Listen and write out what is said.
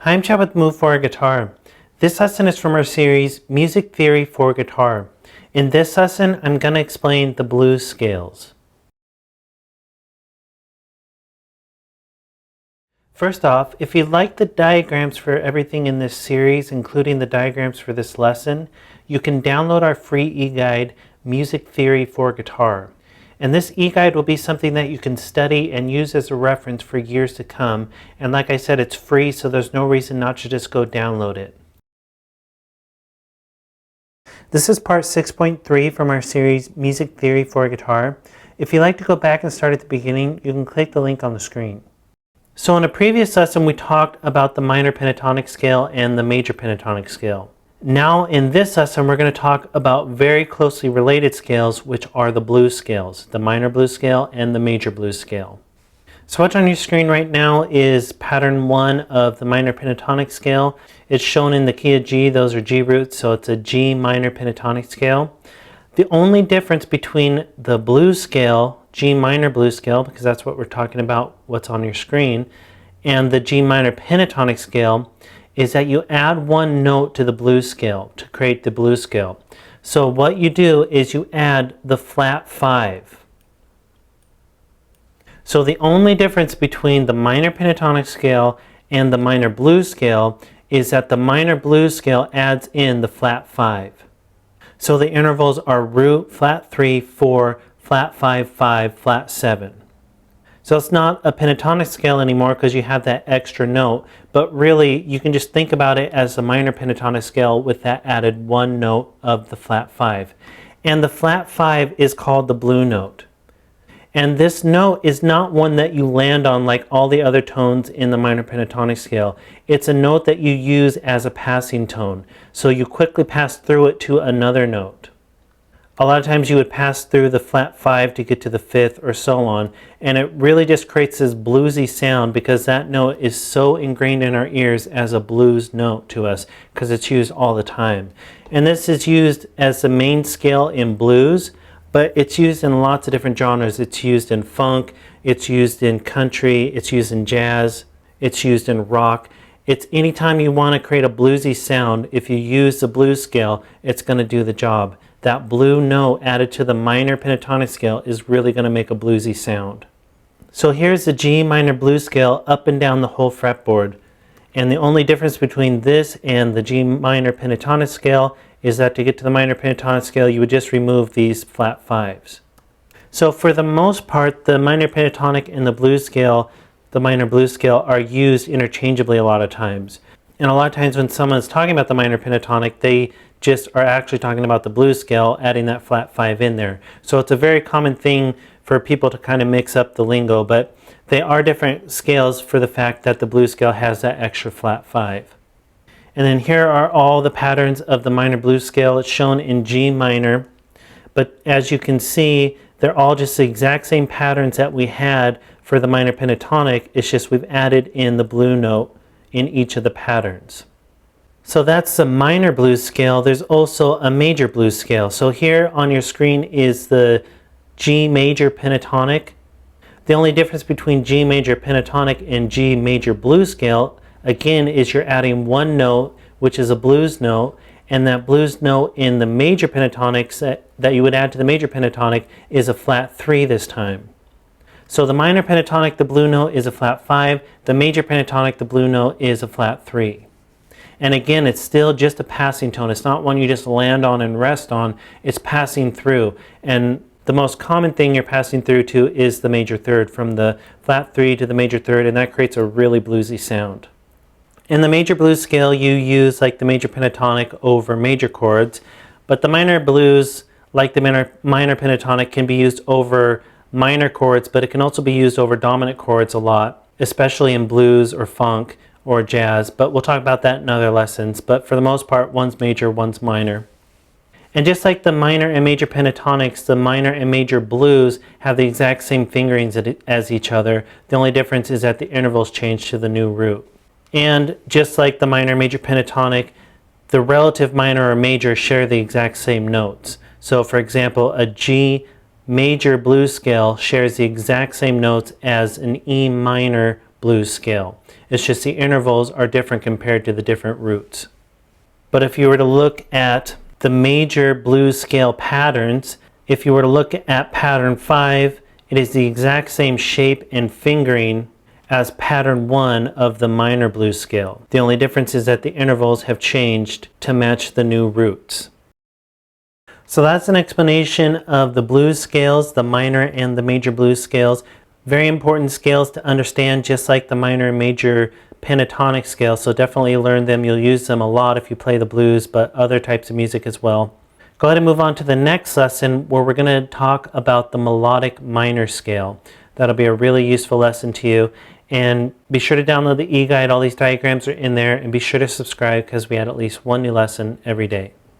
Hi, I'm Chad with Move for Guitar. This lesson is from our series, Music Theory for Guitar. In this lesson, I'm going to explain the blues scales. First off, if you like the diagrams for everything in this series, including the diagrams for this lesson, you can download our free e-guide, Music Theory for Guitar. And this e-guide will be something that you can study and use as a reference for years to come. And like I said, it's free, so there's no reason not to just go download it. This is part 6.3 from our series, Music Theory for Guitar. If you'd like to go back and start at the beginning, you can click the link on the screen. So in a previous lesson, we talked about the minor pentatonic scale and the major pentatonic scale. Now in this lesson, we're going to talk about very closely related scales, which are the blues scales, the minor blues scale and the major blues scale. So what's on your screen right now is pattern 1 of the minor pentatonic scale. It's shown in the key of G. Those are G roots, so it's a G minor pentatonic scale. The only difference between the blues scale, G minor blues scale, because that's what we're talking about, what's on your screen, and the G minor pentatonic scale is that you add one note to the blues scale to create the blues scale. So what you do is you add the flat 5. So the only difference between the minor pentatonic scale and the minor blues scale is that the minor blues scale adds in the flat 5. So the intervals are root, flat 3, 4, flat 5, 5, flat 7. So it's not a pentatonic scale anymore because you have that extra note, but really you can just think about it as a minor pentatonic scale with that added one note of the flat 5. And the flat 5 is called the blue note. And this note is not one that you land on like all the other tones in the minor pentatonic scale. It's a note that you use as a passing tone. So you quickly pass through it to another note. A lot of times you would pass through the flat 5 to get to the 5th or so on, and it really just creates this bluesy sound because that note is so ingrained in our ears as a blues note to us because it's used all the time. And this is used as the main scale in blues, but it's used in lots of different genres. It's used in funk, it's used in country, it's used in jazz, it's used in rock. It's anytime you want to create a bluesy sound, if you use the blues scale, it's going to do the job. That blue note added to the minor pentatonic scale is really going to make a bluesy sound. So here's the G minor blues scale up and down the whole fretboard. And the only difference between this and the G minor pentatonic scale is that to get to the minor pentatonic scale, you would just remove these flat 5s. So for the most part, the minor pentatonic and the blues scale, the minor blues scale, are used interchangeably a lot of times. And a lot of times when someone's talking about the minor pentatonic, they just are actually talking about the blues scale, adding that flat 5 in there. So it's a very common thing for people to kind of mix up the lingo, but they are different scales for the fact that the blues scale has that extra flat 5. And then here are all the patterns of the minor blues scale. It's shown in G minor, but as you can see, they're all just the exact same patterns that we had for the minor pentatonic. It's just we've added in the blue note in each of the patterns. So that's the minor blues scale. There's also a major blues scale. So here on your screen is the G major pentatonic. The only difference between G major pentatonic and G major blues scale, again, is you're adding one note, which is a blues note, and that blues note in the major pentatonics that you would add to the major pentatonic is a flat 3 this time. So the minor pentatonic, the blue note, is a flat 5. The major pentatonic, the blue note, is a flat 3. And again, it's still just a passing tone. It's not one you just land on and rest on. It's passing through. And the most common thing you're passing through to is the major third, from the flat 3 to the major third, and that creates a really bluesy sound. In the major blues scale, you use like the major pentatonic over major chords, but the minor blues, like the minor pentatonic, can be used over minor chords, but it can also be used over dominant chords a lot, especially in blues or funk or jazz, but we'll talk about that in other lessons. But for the most part, one's major, one's minor. And just like the minor and major pentatonics, the minor and major blues have the exact same fingerings as each other. The only difference is that the intervals change to the new root. And just like the minor and major pentatonic, the relative minor or major share the exact same notes. So for example, a G major blues scale shares the exact same notes as an E minor blues scale. It's just the intervals are different compared to the different roots. But if you were to look at the major blues scale patterns, if you were to look at pattern 5, it is the exact same shape and fingering as pattern 1 of the minor blues scale. The only difference is that the intervals have changed to match the new roots. So that's an explanation of the blues scales, the minor and the major blues scales. Very important scales to understand, just like the minor and major pentatonic scale, so definitely learn them. You'll use them a lot if you play the blues, but other types of music as well. Go ahead and move on to the next lesson, where we're going to talk about the melodic minor scale. That'll be a really useful lesson to you. And be sure to download the e-guide. All these diagrams are in there, and be sure to subscribe because we add at least one new lesson every day.